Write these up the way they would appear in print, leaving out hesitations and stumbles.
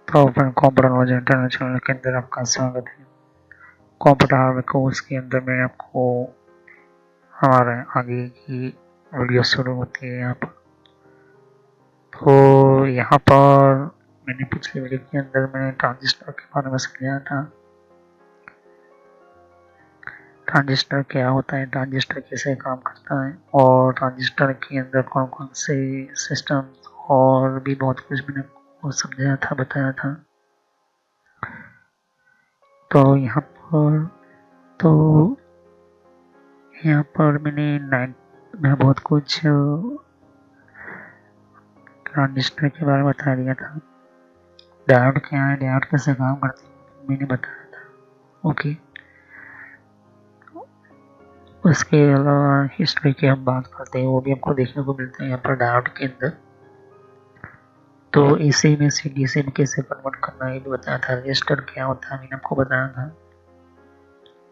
तो friend computer knowledge international के अंदर आपका स्वागत है। कंप्यूटर हार्डवेयर कोर्स के अंदर में आपको हमारे आगे की वीडियो शुरू होती है यहाँ पर। तो यहाँ पर मैंने पिछले वीडियो के अंदर मैंने ट्रांजिस्टर के बारे में समझाया था। ट्रांजिस्टर क्या होता है, ट्रांजिस्टर कैसे काम करता है और ट्रांजिस्टर के अंदर कौन कौन से सिस्टम और भी बहुत कुछ मैंने आपको समझाया था, बताया था। तो यहाँ पर मैं बहुत कुछ ट्रांजिस्टर के बारे में बता दिया था। डायोड क्या है, डायोड कैसे काम करते हैं मैंने बताया था। ओके, उसके अलावा हिस्ट्री की हम बात करते हैं, वो भी हमको देखने को मिलता है यहाँ पर डायोड के अंदर। तो एसी में से डीसी में कैसे कन्वर्ट करना है ये भी बताया था। रजिस्टर क्या होता है मैंने आपको बताया था।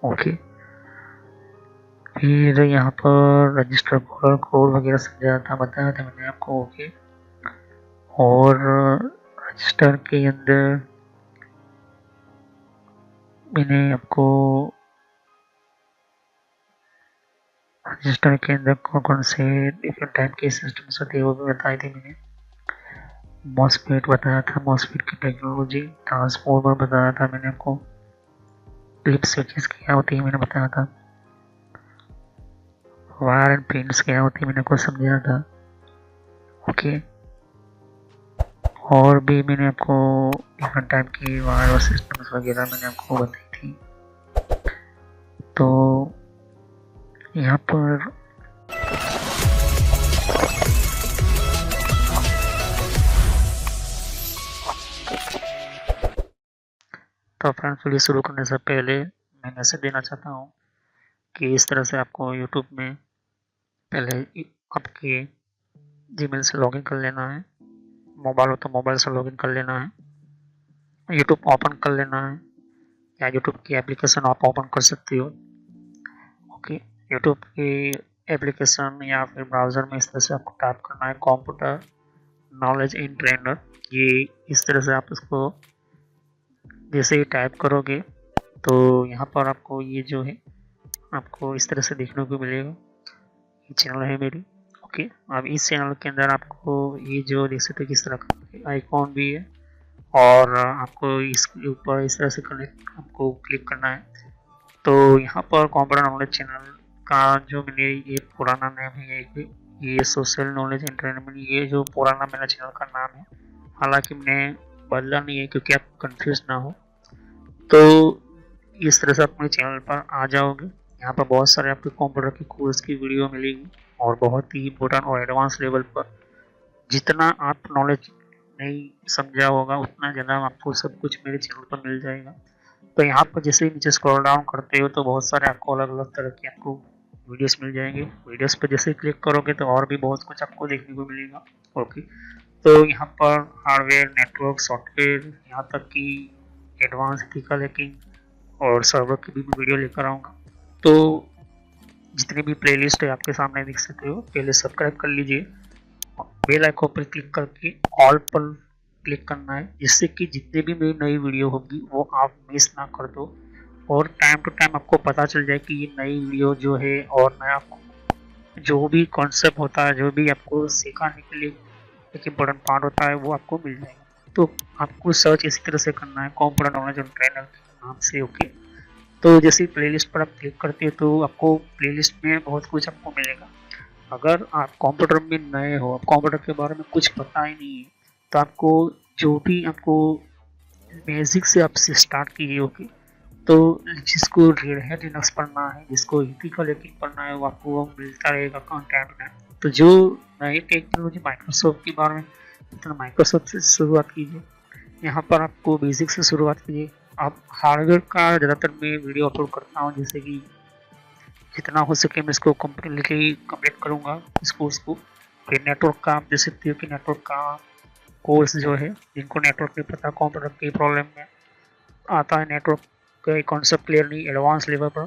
ओके, फिर यहाँ पर रजिस्टर कोड वगैरह समझाया था, बताया था मैंने आपको। ओके, और रजिस्टर के अंदर मैंने आपको रजिस्टर के अंदर कौन कौन से डिफरेंट टाइप के सिस्टम्स होते हैं वो भी बताए थे मैंने। मॉसफेट बताया था, मॉसफेट की टेक्नोलॉजी। ट्रांसफॉर्मर बताया था मैंने आपको। फ्लिप स्विचेस क्या होती है मैंने बताया था। वायर एंड पिन्स क्या होती है मैंने आपको समझाया था। ओके, और भी मैंने आपको डिफरेंट टाइप की वायर और सिस्टम्स वगैरह मैंने आपको बताई थी। तो यहाँ पर तो फ्रेंड्स, वीडियो शुरू करने से पहले मैं मैसेज देना चाहता हूँ कि इस तरह से आपको यूट्यूब में पहले आपके जीमेल से लॉगिन कर लेना है। मोबाइल हो तो मोबाइल से लॉगिन कर लेना है, यूट्यूब ओपन कर लेना है, या यूट्यूब की एप्लीकेशन आप ओपन कर सकते हो। ओके, यूट्यूब की एप्लीकेशन या फिर ब्राउज़र में इस तरह से आपको टाइप करना है कंप्यूटर नॉलेज इन ट्रेनर। ये इस तरह से आप इसको जैसे ही टाइप करोगे तो यहाँ पर आपको ये जो है आपको इस तरह से देखने को मिलेगा। ये चैनल है मेरी। ओके, अब इस चैनल के अंदर आपको ये जो देख सकते किस तरह का आइकॉन भी है और आपको इसके ऊपर इस तरह से आपको क्लिक करना है। तो यहाँ पर कंप्यूटर नॉलेज चैनल का जो मैंने ये पुराना नाम है, ये सोशल नॉलेज एंटरटेनमेंट, ये जो पुराना मेरा चैनल का नाम है, हालांकि मैंने बदला नहीं है क्योंकि आप कंफ्यूज ना हो। तो इस तरह से आप अपने चैनल पर आ जाओगे। यहाँ पर बहुत सारे आपके कंप्यूटर की कोर्स की वीडियो मिलेगी और बहुत ही इम्पोर्टेंट और एडवांस लेवल पर जितना आप नॉलेज नहीं समझा होगा उतना ज़्यादा आपको सब कुछ मेरे चैनल पर मिल जाएगा। तो यहाँ पर जैसे ही नीचे स्क्रॉल डाउन करते हो तो बहुत सारे आपको अलग अलग तरह के आपको वीडियोस मिल जाएंगे। वीडियोस पर जैसे क्लिक करोगे तो और भी बहुत कुछ आपको देखने को मिलेगा। ओके, तो यहाँ पर हार्डवेयर, नेटवर्क, सॉफ्टवेयर, यहाँ तक कि एडवांस एथिकल हैकिंग और सर्वर की भी वीडियो लेकर आऊँगा। तो जितनी भी प्लेलिस्ट है आपके सामने देख सकते हो। पहले सब्सक्राइब कर लीजिए, बेल आइकन पर क्लिक करके ऑल पर क्लिक करना है, जिससे कि जितने भी मेरी नई वीडियो होगी वो आप मिस ना कर दो और टाइम टू टाइम आपको पता चल जाए कि ये नई वीडियो जो है और नया जो भी कॉन्सेप्ट होता है, जो भी आपको सिखाने के लिए एक इम्पोर्टेंट पार्ट होता है वो आपको मिल जाएगा। तो आपको सर्च इसी तरह से करना है कंप्यूटर नॉलेज और ट्रेनर के नाम से। ओके, तो जैसे प्लेलिस्ट पर आप क्लिक करते हो तो आपको प्लेलिस्ट में बहुत कुछ आपको मिलेगा। अगर आप कंप्यूटर में नए हो, कंप्यूटर के बारे में कुछ पता ही नहीं है, तो आपको जो भी आपको बेसिक से आपसे स्टार्ट कीजिए। ओके, तो जिसको रेड हैट लिनक्स पढ़ना है, जिसको एथिकल हैकिंग पढ़ना है, वो आपको वो मिलता रहेगा कंटेंट में। तो जो नई टेक्नोलॉजी माइक्रोसॉफ्ट के बारे में, तो माइक्रोसॉफ्ट से शुरुआत कीजिए। यहाँ पर आपको बेसिक से शुरुआत कीजिए। आप हार्डवेयर का ज़्यादातर मैं वीडियो अपलोड करता हूँ, जैसे कि जितना हो सके मैं इसको कम्प्लीटली कंप्लीट करूँगा इस कोर्स को। फिर नेटवर्क का आप देख सकते हो कि नेटवर्क का कोर्स जो है, जिनको नेटवर्क नहीं पता, कंप्यूटर की प्रॉब्लम में आता है, नेटवर्क का कॉन्सेप्ट क्लियर नहीं एडवांस लेवल पर,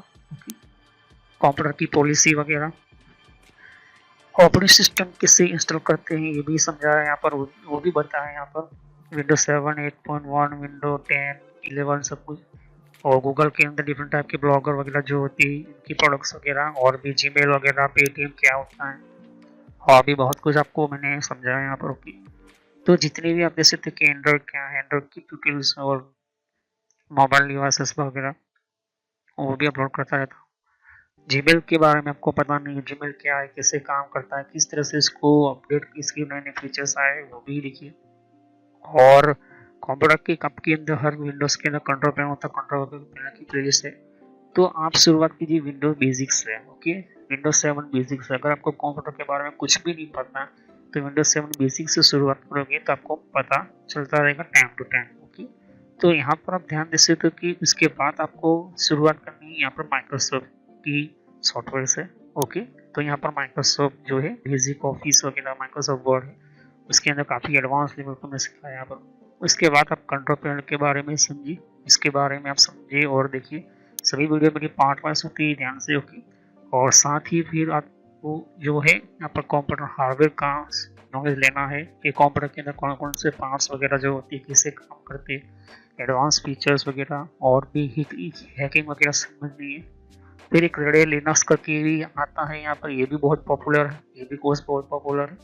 कंप्यूटर की पॉलिसी वगैरह, ऑपरेटिंग सिस्टम किससे इंस्टॉल करते हैं ये भी समझा है यहाँ पर, वो भी बताया है यहाँ पर। विंडो 7, 8.1, विंडो 10, 11 सब कुछ। और गूगल के अंदर डिफरेंट टाइप के ब्लॉगर वगैरह जो होती है इनकी प्रोडक्ट्स वगैरह, और भी जीमेल वगैरह, पेटीएम क्या होता है, और भी बहुत कुछ आपको मैंने समझाया यहाँ पर। ओके, तो जितने भी आप देख सकते हैं कि एंड्रॉइड क्या है, एंड्रॉइड की ट्यूटोरियल्स और मोबाइल डिवाइसेस वगैरह वो भी अपलोड करता रहता हूँ। जीमेल के बारे में आपको पता नहीं है, जीमेल क्या है, कैसे काम करता है, किस तरह से इसको अपडेट, इसके नए नए फीचर्स आए वो भी देखिए। और कंप्यूटर के कप के अंदर हर विंडोज के अंदर कंट्रोल पैनल होता है, कंट्रोल पैनल की प्लेलिस्ट है। तो आप शुरुआत कीजिए विंडोज बेसिक्स से। Okay, Windows 7 basics. अगर आपको कंप्यूटर के बारे में कुछ भी नहीं पता तो विंडोज 7 बेसिक्स से शुरुआत करोगे तो आपको पता चलता रहेगा टाइम टू टाइम। ओके, तो यहाँ पर आप ध्यान दे सकते हो कि उसके बाद आपको शुरुआत करनी है यहाँ पर माइक्रोसॉफ्ट की सॉफ्टवेयर से। ओके, तो यहाँ पर माइक्रोसॉफ्ट जो है बेसिक ऑफिस वगैरह, माइक्रोसॉफ्ट वर्ड है, उसके अंदर काफ़ी एडवांस लेवल पर मैं सिखाया यहाँ पर। उसके बाद आप कंट्रोल पैनल के बारे में समझिए, इसके बारे में आप समझिए और देखिए। सभी वीडियो मेरी पार्ट वाइज होती है, ध्यान से। ओके, और साथ ही फिर आपको जो है यहाँ पर कंप्यूटर हार्डवेयर का नॉलेज लेना है कि कंप्यूटर के अंदर कौन कौन से पार्ट्स वगैरह जो होती है, कैसे काम करते हैं, एडवांस फीचर्स वगैरह, और भी हैकिंग वगैरह समझनी है। फिर एक रेडे लिनक्स करके भी आता है यहाँ पर, ये भी बहुत पॉपुलर है, ये भी कोर्स बहुत पॉपुलर है,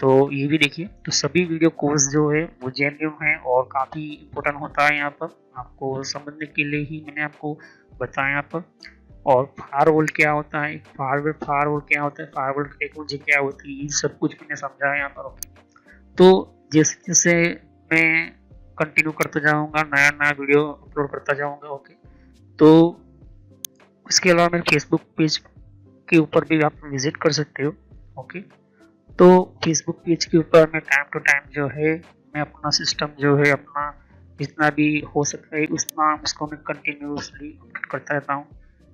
तो ये भी देखिए। तो सभी वीडियो कोर्स जो है वो जेन्युइन है और काफ़ी इम्पोर्टेंट होता है यहाँ पर, आपको समझने के लिए ही मैंने आपको बताया यहाँ पर। और फायरवॉल क्या होता है, फायरवॉल क्या होता है, फायरवॉल टेक्नोलॉजी क्या होती है, ये सब कुछ मैंने समझाया यहाँ पर। ओके, तो जैसे जैसे मैं कंटिन्यू करता जाऊँगा, नया नया वीडियो अपलोड करता जाऊँगा। ओके, तो इसके अलावा मेरे फेसबुक पेज के ऊपर भी आप विजिट कर सकते हो। ओके, तो फेसबुक पेज के ऊपर मैं टाइम टू टाइम जो है मैं अपना सिस्टम जो है अपना जितना भी हो सकता है उतना उसको मैं कंटिन्यूसली अपडेट करता रहता हूँ।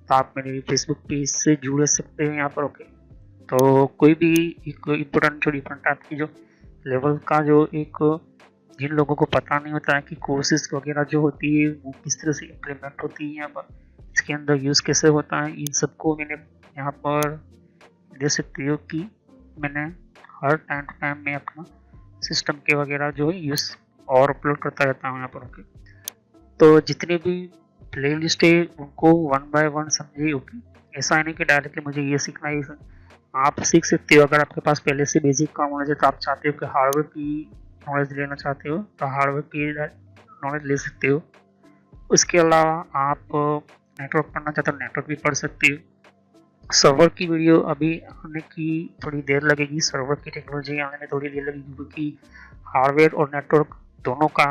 तो आप मेरे फेसबुक पेज से जुड़ सकते हैं यहाँ पर। ओके, तो कोई भी एक इम्पोर्टेंट जो डिफरेंट टाइप की जो लेवल का जो एक, जिन लोगों को पता नहीं होता है कि कोर्सेज वगैरह जो होती है वो किस तरह से इम्प्लीमेंट होती है यहाँ पर, इसके अंदर यूज़ कैसे होता है, इन सबको मैंने यहाँ पर दे सकती हो कि मैंने हर टाइम टू टाइम मैं अपना सिस्टम के वगैरह जो है यूज़ और अपलोड करता रहता हूँ यहाँ पर। ओके, तो जितने भी प्ले लिस्ट है उनको वन बाय वन समझिए। ओके, ऐसा नहीं कि डायरेक्टली मुझे ये सीखना है, आप सीख सकते हो। अगर आपके पास पहले से बेसिक का नॉलेज है तो आप चाहते हो कि हार्डवेयर की नॉलेज लेना चाहते हो तो हार्डवेयर की नॉलेज ले सकते हो। उसके अलावा आप नेटवर्क पढ़ना चाहते हो, नेटवर्क भी पढ़ सकते हो। सर्वर की वीडियो अभी आने की थोड़ी देर लगेगी, सर्वर की टेक्नोलॉजी आने में थोड़ी देर लगेगी, क्योंकि हार्डवेयर और नेटवर्क दोनों का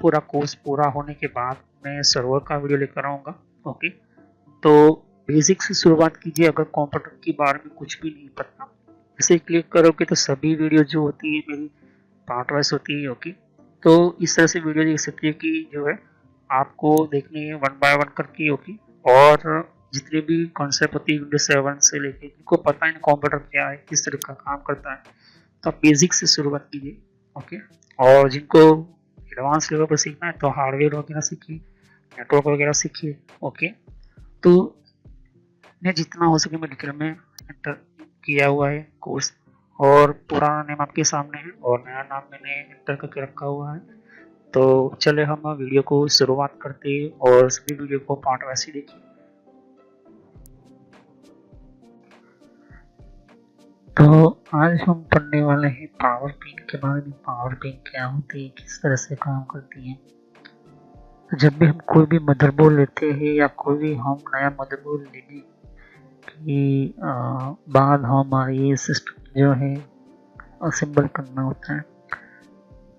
पूरा कोर्स पूरा होने के बाद मैं सर्वर का वीडियो लेकर आऊँगा। ओके, तो बेसिक से शुरुआत कीजिए। अगर कंप्यूटर के बारे में कुछ भी नहीं पता, इसे क्लिक करोगे तो सभी वीडियो जो होती है मेरी पार्ट वाइज होती है। ओके, तो इस तरह से वीडियो देख सकती है कि जो है आपको देखनी है वन बाय वन करके। ओके, और जितने भी कॉन्सेप्ट होती है विंडोज 7 से लेके, जिनको पता है कंप्यूटर क्या है, किस तरह का काम करता है, तो आप बेसिक से शुरुआत कीजिए। ओके, और जिनको एडवांस लेवल पर सीखना है तो हार्डवेयर वगैरह सीखिए, नेटवर्क वगैरह सीखिए। ओके, तो मैं जितना हो सके मैं डिटेल में एंटर किया हुआ है कोर्स, और पुराना नेम आपके सामने है और नया नाम मैंने एंटर करके रखा हुआ है। तो चले हम वीडियो को शुरुआत करते हैं और सभी वीडियो को पार्ट वाइज देखिए। तो आज हम पढ़ने वाले हैं पावर पिन के बारे में। पावर पिन क्या होती है, किस तरह से काम करती है। तो जब भी हम कोई भी मदरबोर्ड लेते हैं या कोई भी हम नया मदरबोर्ड लेने की बाद हमारी सिस्टम जो है असेंबल करना होता है,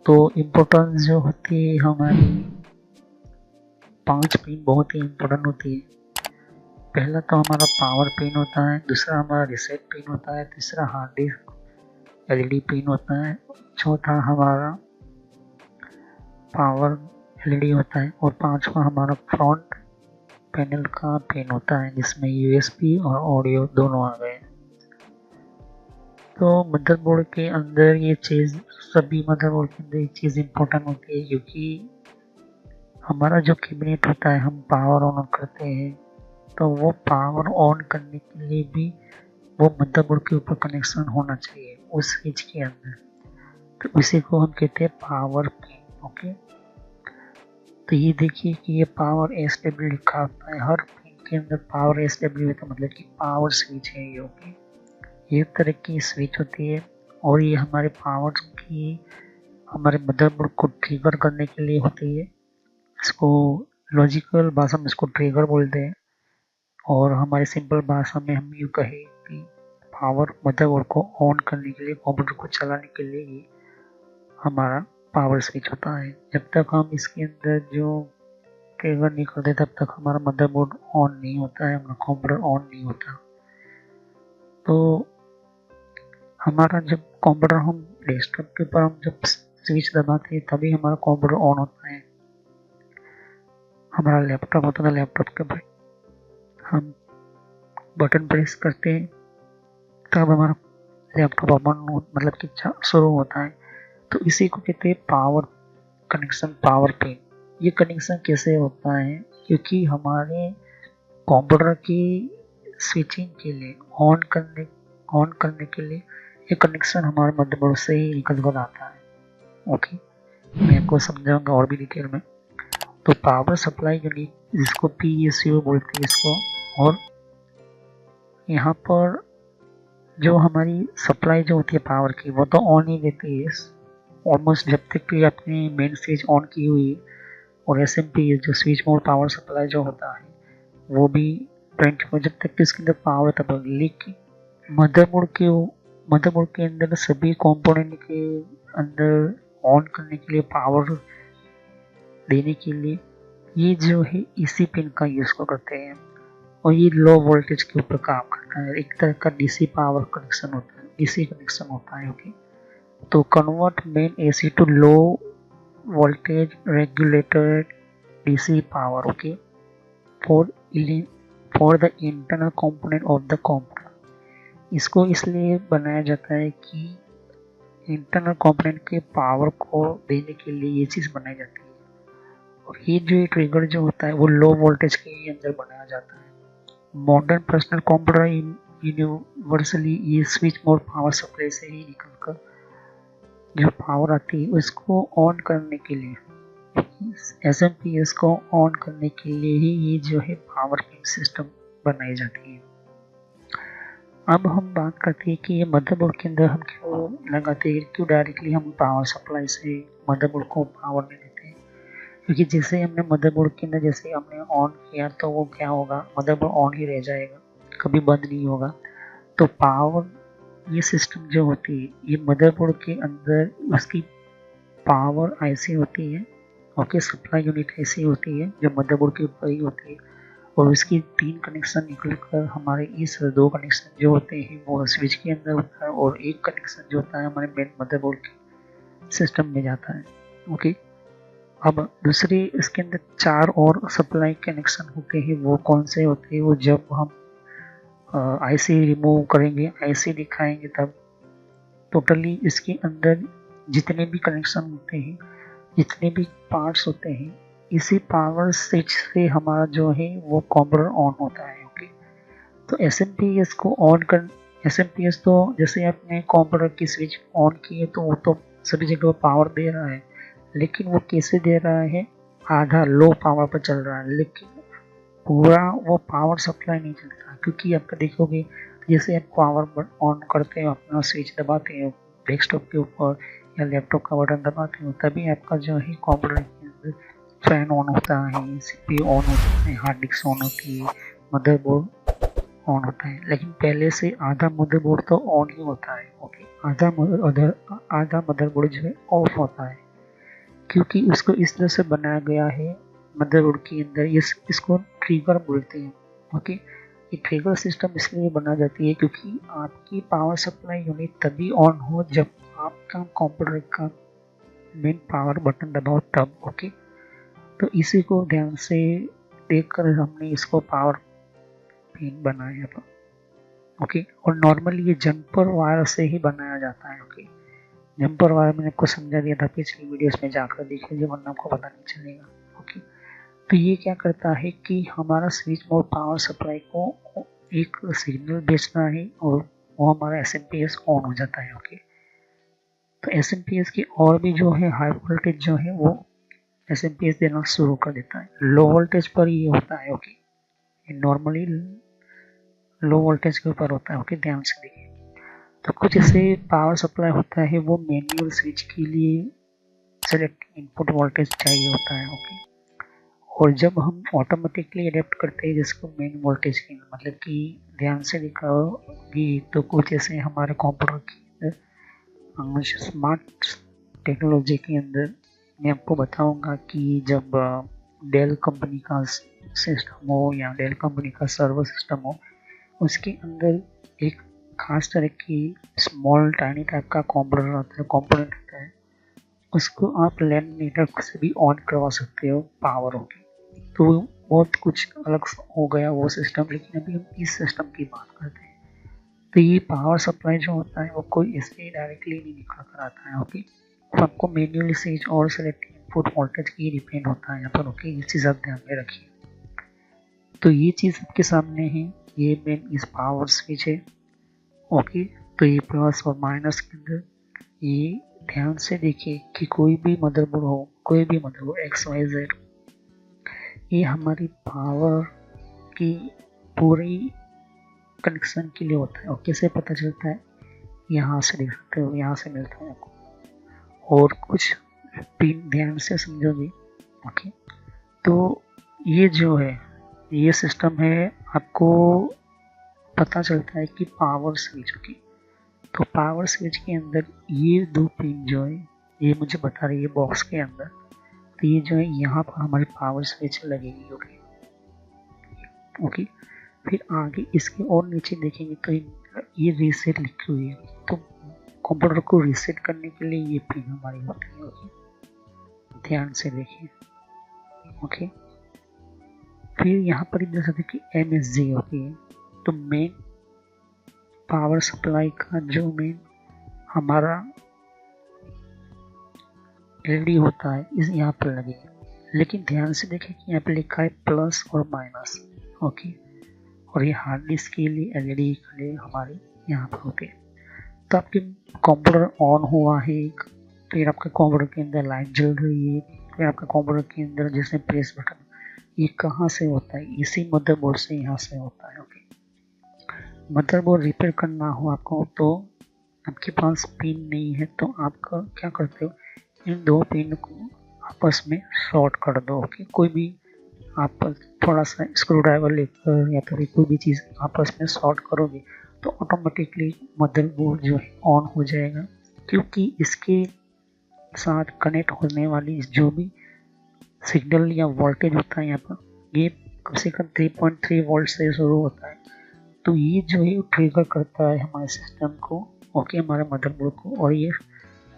तो इम्पोर्टेंस जो होती है हमारी 5 पिन बहुत ही इम्पोर्टेंट होती है। पहला तो हमारा पावर पिन होता है, दूसरा हमारा रिसेट पिन होता है, तीसरा हार्ड डिस्क एलईडी पिन होता है, चौथा हमारा पावर एलईडी होता है, और पांचवा हमारा फ्रंट पैनल का पिन होता है जिसमें यूएसबी और ऑडियो दोनों आ गए। तो मदरबोर्ड के अंदर ये चीज़, सभी मदरबोर्ड के अंदर ये चीज़ इम्पोर्टेंट होती है, क्योंकि हमारा जो कैबिनेट होता है हम पावर ऑन करते हैं, तो वो पावर ऑन करने के लिए भी वो मदरबोर्ड के ऊपर कनेक्शन होना चाहिए उस स्विच के अंदर। तो इसी को हम कहते हैं पावर पिन। ओके। तो ये देखिए कि ये पावर SW लिखा होता है हर पिन के अंदर। पावर SW का मतलब कि पावर स्विच है ये। ओके, ये तरह की स्विच होती है और ये हमारे पावर की हमारे मदरबोर्ड को ट्रिगर करने के लिए होती है। इसको लॉजिकल भाषा में इसको ट्रिगर बोलते हैं और हमारे सिंपल भाषा में हम यूँ कहें कि पावर मदरबोर्ड को ऑन करने के लिए, कंप्यूटर को चलाने के लिए ये हमारा पावर स्विच होता है। जब तक हम इसके अंदर जो ट्रिगर नहीं करते तब तक हमारा मदरबोर्ड ऑन नहीं होता है, हमारा कंप्यूटर ऑन नहीं होता। तो हमारा जब कंप्यूटर हम डेस्कटॉप के ऊपर हम जब स्विच दबाते हैं तभी हमारा कंप्यूटर ऑन होता है। हमारा लैपटॉप होता है, लैपटॉप के ऊपर हम बटन प्रेस करते हैं तब हमारा लैपटॉप ओपन मतलब कि शुरू होता है। तो इसी को कहते हैं पावर कनेक्शन, पावर पिन। ये कनेक्शन कैसे होता है? क्योंकि हमारे कंप्यूटर की स्विचिंग के लिए ऑन करने के लिए ये कनेक्शन हमारे मदरबोर्ड से ही निकल कर आता है। ओके, मैं आपको समझाऊंगा और भी डिटेल में। तो पावर सप्लाई यूनिट जिसको PSU बोलते हैं इसको, और यहाँ पर जो हमारी सप्लाई जो होती है पावर की वो तो ऑन ही रहती है ऑलमोस्ट जब तक कि अपनी मेन स्विच ऑन की हुई है। और SMP जो स्विच मोड पावर सप्लाई जो होता है वो भी 24 जब तक कि इसके अंदर पावर तब। लेकिन मदरबोर्ड के अंदर सभी कंपोनेंट के अंदर ऑन करने के लिए, पावर देने के लिए ये जो है इसी पिन का यूज करते हैं। और ये लो वोल्टेज के ऊपर काम करता है, एक तरह का DC पावर कनेक्शन होता है, DC कनेक्शन होता है। ओके, तो convert main AC to low voltage regulated DC power. Okay, for the internal component of the computer. इसको इसलिए बनाया जाता है कि इंटरनल कंपोनेंट के पावर को देने के लिए ये चीज़ बनाई जाती है। और ये जो ट्रिगर जो होता है वो लो वोल्टेज के अंदर बनाया जाता है। मॉडर्न पर्सनल कंप्यूटर यूनिवर्सली ये स्विच मोड पावर सप्लाई से ही निकलकर जो पावर आती है उसको ऑन करने के लिए, SMPS को ऑन करने के लिए ही ये जो है पावर पिन सिस्टम बनाई जाती है। अब हम बात करते हैं कि ये मदरबोर्ड के अंदर हम क्यों लगाते हैं, क्यों डायरेक्टली हम पावर सप्लाई से मदरबोर्ड को पावर नहीं देते हैं। क्योंकि जैसे हमने मदरबोर्ड के अंदर जैसे हमने ऑन किया तो वो क्या होगा, मदरबोर्ड ऑन ही रह जाएगा, कभी बंद नहीं होगा। तो पावर ये सिस्टम जो होती है ये मदरबोर्ड के अंदर उसकी पावर ऐसी होती है। ओके, सप्लाई यूनिट ऐसी होती है जो मदरबोर्ड के ऊपर ही होती है और उसकी 3 कनेक्शन निकलकर हमारे इस 2 कनेक्शन जो होते हैं वो स्विच के अंदर होता है और एक कनेक्शन जो होता है हमारे मेन मदरबोर्ड के सिस्टम में जाता है। ओके, अब दूसरे इसके अंदर 4 और सप्लाई कनेक्शन होते हैं। वो कौन से होते हैं? वो जब हम IC रिमूव करेंगे, IC दिखाएंगे तब टोटली इसके अंदर जितने भी कनेक्शन होते हैं, जितने भी पार्ट्स होते हैं, इसी पावर स्विच से हमारा जो है वो कंप्यूटर ऑन होता है। ओके, तो SMPS को ऑन कर, SMPS तो जैसे आपने कंप्यूटर की स्विच ऑन की है तो वो तो सभी जगह पावर दे रहा है, लेकिन वो कैसे दे रहा है? आधा लो पावर पर चल रहा है, लेकिन पूरा वो पावर सप्लाई नहीं चलता। क्योंकि आपका देखोगे जैसे आप पावर ऑन करते हो, अपना स्विच दबाते हो डेस्कटॉप के ऊपर या लैपटॉप का बटन दबाते हो, तभी आपका जो है कंप्यूटर के अंदर फैन ऑन होता है, CPU ऑन होता है, हार्ड डिस्क ऑन होती है, मदरबोर्ड ऑन होता है। लेकिन पहले से आधा मदरबोर्ड तो ऑन ही होता है। ओके, आधा मदरबोर्ड जो है ऑफ होता है, क्योंकि उसको इस तरह से बनाया गया है मदरबोर्ड के अंदर। इसको ट्रिगर बोलते हैं। ओके, ये ट्रिगर सिस्टम इसलिए बनाई जाती है क्योंकि आपकी पावर सप्लाई यूनिट तभी ऑन हो जब आपका कंप्यूटर का मेन पावर बटन दबाओ तब। ओके, तो इसी को ध्यान से देखकर हमने इसको पावर पिन बनाया था। ओके, और नॉर्मली ये जंपर वायर से ही बनाया जाता है। ओके, जंपर वायर मैंने आपको समझा दिया था पिछली वीडियोस में, जाकर देख लीजिए वरना आपको पता नहीं चलेगा। ओके, तो ये क्या करता है कि हमारा स्विच मोड पावर सप्लाई को एक सिग्नल भेजना है और वो हमारा SMPS ऑन हो जाता है। ओके, तो SMPS की और भी जो है हाई वोल्टेज जो है वो SMPS देना शुरू कर देता है। लो वोल्टेज पर ये होता है, ओके, नॉर्मली लो वोल्टेज के ऊपर होता है, ओके, ध्यान से देखिए। तो कुछ ऐसे पावर सप्लाई होता है वो मैनुअल स्विच के लिए सेलेक्ट इनपुट वोल्टेज चाहिए होता है, ओके। और जब हम ऑटोमेटिकली अडेप्ट करते हैं जिसको मेन वोल्टेज की, मतलब कि ध्यान से देखा होगी तो कुछ ऐसे हमारे कंप्यूटर के अंदर स्मार्ट टेक्नोलॉजी के अंदर मैं आपको बताऊंगा कि जब डेल कंपनी का सिस्टम हो या डेल कंपनी का सर्वर सिस्टम हो, उसके अंदर एक खास तरह की स्मॉल टाइनी टाइप का कंपोनेंट होता है, उसको आप लैन नेटवर्क से भी ऑन करवा सकते हो पावर होगी। तो बहुत कुछ अलग हो गया वो सिस्टम, लेकिन अभी हम इस सिस्टम की बात करते हैं। तो ये पावर सप्लाई जो होता है वो कोई इससे डायरेक्टली नहीं निकल कर आता है, ओके। तो आपको मैन्युअली स्विच और सेलेक्ट इनपुट वोल्टेज की डिपेंड होता है यहाँ पर, ओके। ये चीज़ आप ध्यान में रखिए। तो ये चीज़ आपके सामने है, ये मेन इस पावर स्विच है, ओके। तो ये प्लस और माइनस के अंदर ये ध्यान से देखिए कि कोई भी मदरबोर्ड हो, कोई भी मदरबोर्ड XYZ, ये हमारी पावर की पूरी कनेक्शन के लिए होता है। और कैसे पता चलता है, यहाँ से देख सकते हो, यहाँ से मिलता है आपको। और कुछ पिन ध्यान से समझोगे, ओके। तो ये जो है ये सिस्टम है, आपको पता चलता है कि पावर स्विच की, तो पावर स्विच के अंदर ये दो पिन जो है ये मुझे बता रही है बॉक्स के अंदर, तो ये जो है यहाँ पर हमारी पावर स्विच लगेगी, ओके ओके। फिर आगे इसके और नीचे देखेंगे तो ये रीसेट लिखी हुई है, तो कंप्यूटर को रीसेट करने के लिए ये पिन हमारी होती है, ओके। ध्यान से देखिए, ओके। फिर यहाँ पर देख सकते कि MSG होती है, तो मेन पावर सप्लाई का जो मेन हमारा LED होता है इस यहाँ पर लगेगा। लेकिन ध्यान से देखें कि यहाँ पे लिखा है प्लस और माइनस, ओके। और ये हार्ड डिस्क के लिए LED के लिए हमारे यहाँ पर होते हैं। तो आपके कंप्यूटर ऑन हुआ है, फिर आपके कंप्यूटर के अंदर लाइट जल रही है, फिर आपके कंप्यूटर के अंदर जैसे प्रेस बटन, ये कहाँ से होता है, इसी मदरबोर्ड से यहाँ से होता है, ओके। मदरबोर्ड रिपेयर करना हो आपको तो आपके पास पिन नहीं है तो आप क्या करते हो, इन दो पिन को आपस में शॉर्ट कर दो, ओके। कोई भी आप थोड़ा सा स्क्रू ड्राइवर लेकर या फिर कोई भी चीज़ आपस में शॉर्ट करोगे तो ऑटोमेटिकली मदरबोर्ड जो है ऑन हो जाएगा, क्योंकि इसके साथ कनेक्ट होने वाली जो भी सिग्नल या वोल्टेज होता है यहाँ पर ये कम से कम 3.3 वोल्ट से शुरू होता है। तो ये जो है ट्रिगर करता है हमारे सिस्टम को, ओके, हमारे मदरबोर्ड को, और ये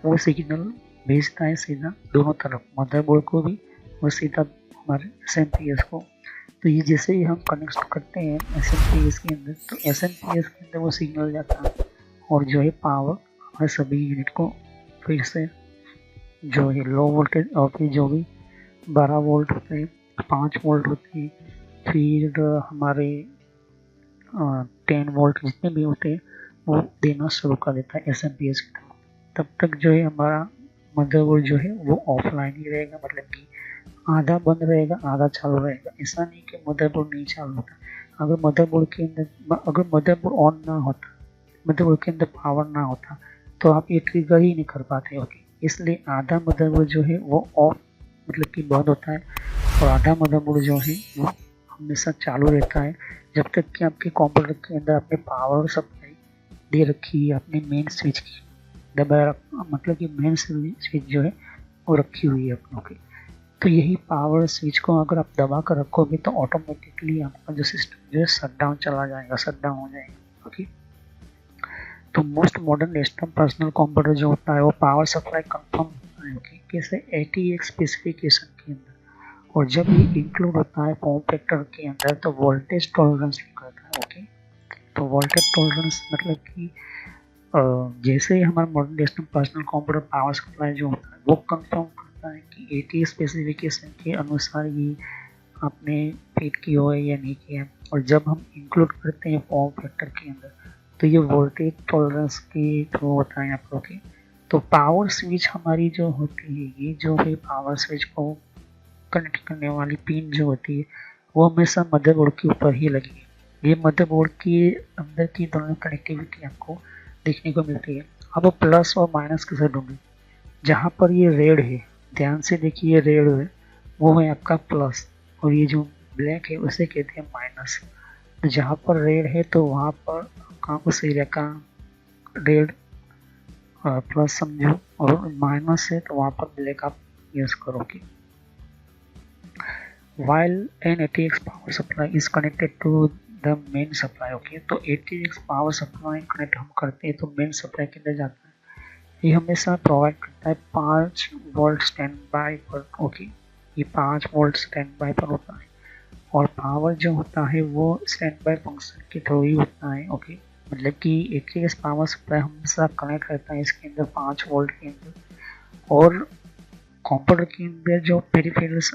वो सिग्नल भेजता है सीधा दोनों तरफ, मदरबोर्ड को भी और सीधा हमारे SMPS को। तो ये जैसे ही हम कनेक्ट करते हैं SMPS के अंदर, तो SMPS के अंदर वो सिग्नल जाता है और जो है पावर हमारे सभी यूनिट को फिर से जो है लो वोल्टेज और फिर जो भी 12 वोल्ट होते हैं, 5 वोल्ट होते हैं, फिर हमारे 10 वोल्ट जितने भी होते हैं वो देना शुरू कर देता है SMPS की तरफ। तब तक जो है हमारा मदरबोर्ड जो है वो ऑफलाइन ही रहेगा, मतलब कि आधा बंद रहेगा आधा चालू रहेगा। ऐसा नहीं कि मदरबोर्ड नहीं चालू होता, अगर मदरबोर्ड के अंदर ऑन ना होता, मदरबोर्ड के अंदर पावर ना होता तो आप ये ट्रिगर ही नहीं कर पाते, ओके। इसलिए आधा मदरबोर्ड जो है वो ऑफ मतलब कि बंद होता है और आधा मदरबोर्ड जो है वो हमेशा चालू रहता है जब तक कि आपके कंप्यूटर के अंदर आपने पावर सप्लाई दे रखी है, अपने मेन स्विच की दबाया मतलब कि मेन स्विच जो है वो रखी हुई है अपनों की। तो यही पावर स्विच को अगर आप दबा कर रखोगे तो ऑटोमेटिकली आपका जो सिस्टम जो है शट डाउन चला जाएगा, शट डाउन हो जाएगा, ओके। तो most modern desktop personal computer जो होता है वो पावर सप्लाई कंफर्म होता है, ओके, कैसे ATX स्पेसिफिकेशन के अंदर, और जब ये इंक्लूड होता है फॉर्म फैक्टर के अंदर तो वोल्टेज टॉलरेंस लिखा है, ओके। तो वोल्टेज टॉलरेंस मतलब कि जैसे ही हमारा modern desktop personal computer power supply जो होता है वो कंफर्म करता है कि ATX स्पेसिफिकेशन के अनुसार ये आपने फिट किया है या नहीं किया, और जब हम इंक्लूड करते हैं फॉर्म फैक्टर के अंदर तो ये वोल्टेज टॉलरेंस के थ्रू होता है यहाँ पर, ओके। तो पावर स्विच हमारी जो होती है, ये जो है पावर स्विच को कनेक्ट करने वाली पिन जो होती है वो हमेशा मदरबोर्ड के ऊपर ही लगी है। ये मदरबोर्ड के अंदर की दोनों कनेक्टिविटी आपको देखने को मिलती है। अब प्लस और माइनस कैसे ढूंढें? जहाँ पर ये रेड है, ध्यान से देखिए, ये रेड है वो है आपका प्लस, और ये जो ब्लैक है उसे कहते हैं माइनस। तो जहाँ पर रेड है तो वहाँ पर उस एरिया का रेड प्लस समझो, और माइनस है तो वहाँ पर ब्लैक आप यूज करोगे। While an ATX power supply is connected to the main supply, okay, तो ATX पावर सप्लाई कनेक्ट हम करते हैं तो मेन सप्लाई के अंदर जाता है। ये हमेशा प्रोवाइड करता है 5 वोल्ट स्टैंड बाय पर, ओके, ये 5 वोल्ट स्टैंड बाय पर होता है, और पावर जो होता है वो स्टैंड बाय फंक्शन के थ्रू ही होता है, ओके। मतलब कि ATX पावर सप्लाई हमेशा कनेक्ट रहता है इसके अंदर 5 वोल्ट के अंदर, और कंप्यूटर के अंदर जो पेरिफेरल्स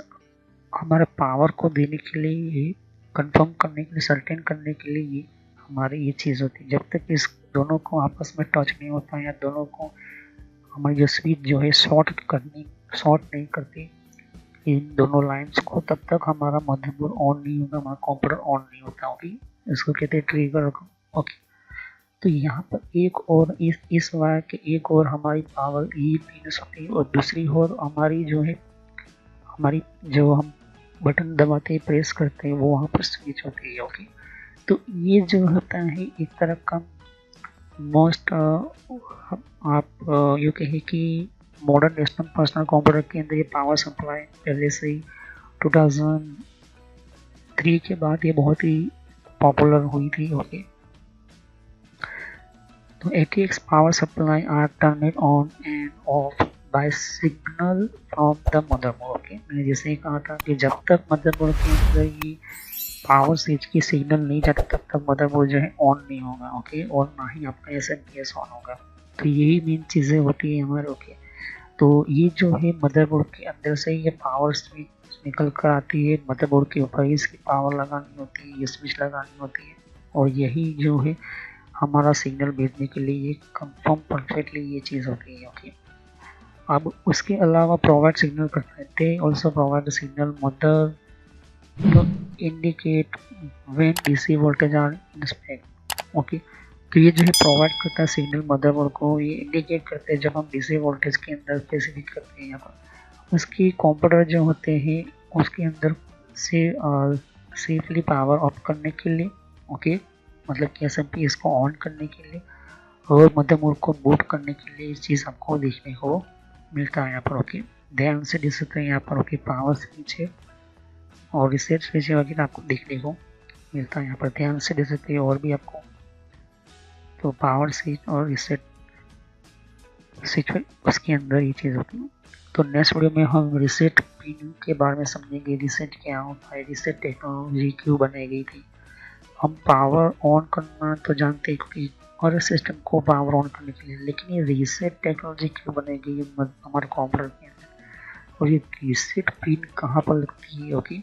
हमारे पावर को देने के लिए, कंफर्म करने के लिए, सर्टेन करने के लिए ये हमारी ये चीज़ होती है। जब तक इस दोनों को आपस में टच नहीं होता है, या दोनों को हमारी जो स्विच जो है शॉर्ट नहीं करती इन दोनों लाइंस को, तब तक हमारा मदरबोर्ड ऑन नहीं होगा, हमारा कंप्यूटर ऑन नहीं होता, ओके। इसको कहते हैं ट्रिगर, ओके। तो यहाँ पर एक और इस वायर के एक और हमारी पावर ई पिन होती है, और दूसरी ओर हमारी जो है, हमारी जो हम बटन दबाते हैं, प्रेस करते हैं, वो वहाँ पर स्विच होती है, ओके। तो ये जो होता है एक तरह का मोस्ट आप यूँ कहें कि मॉडर्न नेशनल पर्सनल कंप्यूटर के अंदर ये पावर सप्लाई पहले से ही 2003 के बाद ये बहुत ही पॉपुलर हुई थी, ओके। तो ATX power supply are turn on and off by signal from the motherboard, okay. मैंने जैसे ही कहा था कि जब तक मदरबोर्ड के अंदर ये पावर स्विच की सिग्नल नहीं जाता तब तक मदरबोर्ड जो है ऑन नहीं होगा, ओके, और ना ही आपका SMPS ऑन होगा। तो यही मेन चीज़ें होती है हमारे, ओके। तो ये जो है मदरबोर्ड के अंदर से ये पावर स्विच निकल कर आती है, मदरबोर्ड के ऊपर ही इसकी पावर लगानी होती है, ये स्विच लगानी होती है, और यही जो है हमारा सिग्नल भेजने के लिए ये कंफर्म परफेक्टली ये चीज़ होती है, ओके। अब उसके अलावा प्रोवाइड सिग्नल करता है, they also provide signal mother to indicate when DC voltage are in spec, okay. तो ये जो है प्रोवाइड करता है सिग्नल मदरबोर्ड को, ये इंडिकेट करते हैं जब हम DC वोल्टेज के अंदर स्पेसिफिक करते हैं। यहाँ पर उसकी कंप्यूटर जो होते हैं उसके अंदर से सेफली पावर ऑफ करने के लिए, ओके, मतलब कि SMPS को ऑन करने के लिए और मदरबोर्ड को बूट करने के लिए, इस चीज़ आपको देखने को मिलता है यहाँ पर, ओके। ध्यान से देख सकते हैं यहाँ पर, ओके, पावर स्विच है और रिसेट स्विच वगैरह आपको देखने को मिलता है यहाँ पर, ध्यान से देख सकते हैं। और भी आपको तो पावर स्विच और रिसेट स्विच उसके अंदर ये चीज़ होती है। तो नेक्स्ट वीडियो में हम रिसेट पिन के बारे में समझेंगे, रिसेट क्या होता है, रिसेट टेक्नोलॉजी क्यों बनाई गई थी। हम पावर ऑन करना तो जानते हैं क्योंकि और सिस्टम को पावर ऑन करने के लिए, लेकिन ये रीसेट टेक्नोलॉजी क्यों बनेगी हमारे कंप्यूटर के अंदर, और ये रीसेट पिन कहाँ पर लगती है, ओके।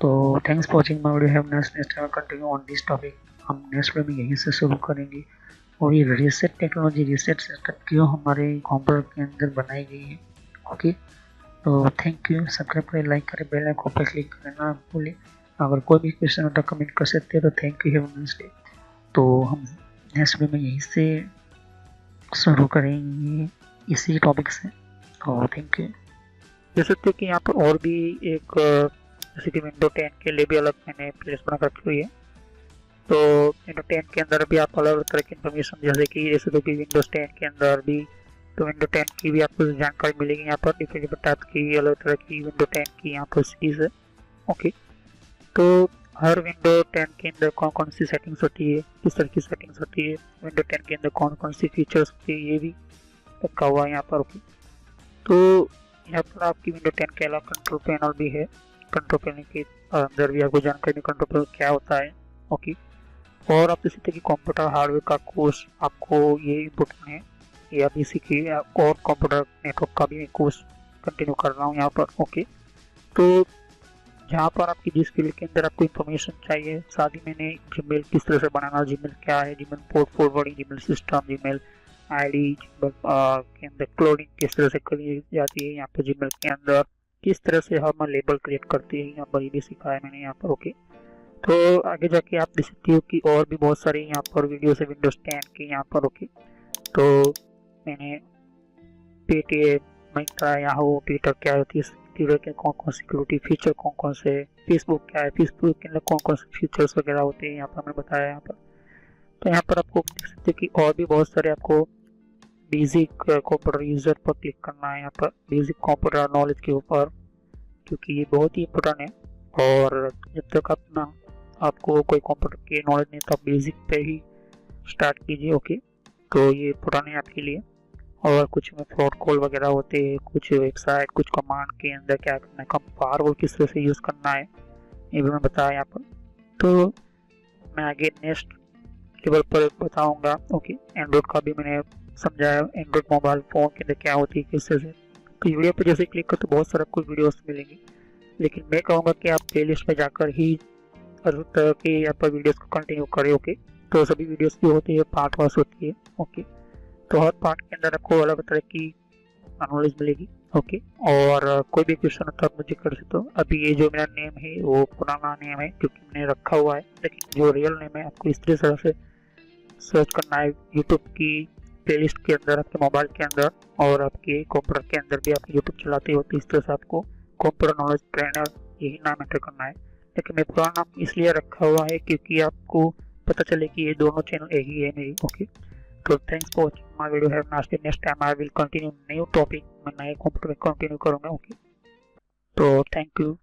तो thanks for watching my video, have next continue on this topic. हम नेक्स्ट वीडियो में यहीं से शुरू करेंगे, और ये रीसेट टेक्नोलॉजी, रीसेट सिस्टम क्यों हमारे कंप्यूटर के अंदर बनाई गई है, ओके। तो थैंक यू, सब्सक्राइब करें, लाइक करें, बेल आइकन पर क्लिक करना भूलें। अगर कोई भी क्वेश्चन होता है कमेंट कर सकते हैं। तो thank you, have a nice day. तो हम नेक्स्ट वीडियो में यहीं से शुरू करेंगे इसी टॉपिक से। तो थैंक यू। देख सकते हैं कि यहाँ पर और भी एक जैसे कि विंडो 10 के लिए भी अलग मैंने प्लेलिस्ट बना रखी हुई है। तो विंडो 10 के अंदर भी आप अलग अलग तरह की इन्फॉर्मेशन, जैसे कि विंडोज 10 के अंदर भी, तो विंडो 10 की भी आपको जानकारी मिलेगी यहाँ पर, डिफरेंट टाइप की अलग तरह की विंडो 10 की यहाँ पर सीरीज है, ओके। तो हर विंडो 10 के अंदर कौन कौन सी सेटिंग्स होती है, किस तरह की सेटिंग्स होती है, विंडो 10 के अंदर कौन कौन सी फीचर्स होती है, ये भी रखा हुआ है यहाँ पर, ओके। तो यहाँ पर आपकी विंडो 10 के अलावा कंट्रोल पैनल भी है। कंट्रोल पैनल के अंदर भी आपको जानकारी कंट्रोल पैनल क्या होता है, ओके। और आप इसी तरह की कंप्यूटर हार्डवेयर का कोर्स आपको ये इम्पोर्टेंट है, या इसी की और कंप्यूटर नेटवर्क का भी कोर्स कंटिन्यू कर रहा हूँ यहाँ पर, ओके। तो जहाँ पर आपकी जिस फील्ड के अंदर आपको इन्फॉर्मेशन चाहिए, साथ ही मैंने जीमेल किस तरह से बनाना, जीमेल क्या है, Gmail port forwarding, Gmail system, Gmail ID के अंदर क्लोनिंग किस तरह से करी जाती है, यहाँ पर जीमेल के अंदर किस तरह से हम लेबल क्रिएट करते हैं, यहाँ पर ये भी सिखाया मैंने यहाँ पर। ओके, तो आगे जाके आप देख सकते हो कि और भी बहुत सारे यहाँ पर वीडियोस है विंडोज 10 के यहाँ पर। ओके, तो मैंने पेटीएम, मिंत्रा, याहू, ट्विटर क्या होती है, ट्विटर के कौन कौन सिक्योरिटी फीचर कौन कौन से, फेसबुक क्या है, फेसबुक के अंदर कौन कौन से फीचर्स वगैरह होते हैं यहाँ पर मैंने बताया यहाँ पर। तो यहाँ पर आपको देख सकते हैं कि और भी बहुत सारे आपको बेसिक कंप्यूटर यूजर पर क्लिक करना है यहाँ पर, बेसिक कंप्यूटर नॉलेज के ऊपर, क्योंकि ये बहुत ही इम्पोर्टेंट है। और जब तक अपना आपको कोई कंप्यूटर की नॉलेज नहीं तो आप बेसिक पे ही स्टार्ट कीजिए। ओके, तो ये इम्पोर्टेंट है आपके लिए। और कुछ में फ्रॉड कॉल वगैरह होते हैं, कुछ वेबसाइट, कुछ कमांड के अंदर क्या करना है, कम फायरवॉल किस तरह से यूज़ करना है, ये भी मैं बताया यहाँ पर। तो मैं आगे नेक्स्ट लेवल पर बताऊंगा। ओके, एंड्रॉइड का भी मैंने समझाया, एंड्रॉइड मोबाइल फ़ोन के अंदर क्या होती है किस तरह से। तो वीडियो पर जैसे क्लिक कर तो बहुत सारा कुछ वीडियोस मिलेंगी, लेकिन मैं कहूँगा कि आप प्ले लिस्ट में जाकर ही हर तरह के यहाँ पर वीडियोज़ को कंटिन्यू करें। ओके, तो सभी वीडियोज़ की होती है पार्ट वाइज होती है। ओके, तो हर पार्ट के अंदर आपको अलग तरह की नॉलेज मिलेगी। ओके, और कोई भी क्वेश्चन होता है मुझे कर सकते हो। अभी ये जो मेरा नेम है वो पुराना नेम है क्योंकि मैंने रखा हुआ है, लेकिन जो रियल नेम है आपको इस तरह से सर्च करना है यूट्यूब की प्लेलिस्ट के अंदर, आपके मोबाइल के अंदर, और आपके कंप्यूटर के अंदर भी आप यूट्यूब चलाते हो तो इस तरह से आपको कंप्यूटर नॉलेज ट्रेनर यही नाम एंटर करना है। लेकिन मैं पुराना नाम इसलिए रखा हुआ है क्योंकि आपको पता चले कि ये दोनों चैनल एक ही है मेरी। ओके, तो thanks for watching my video. Have nice day. Next time I will continue new topic, मैं नए कंप्यूटर में कंटिन्यू करूँगा। ओके, तो थैंक यू।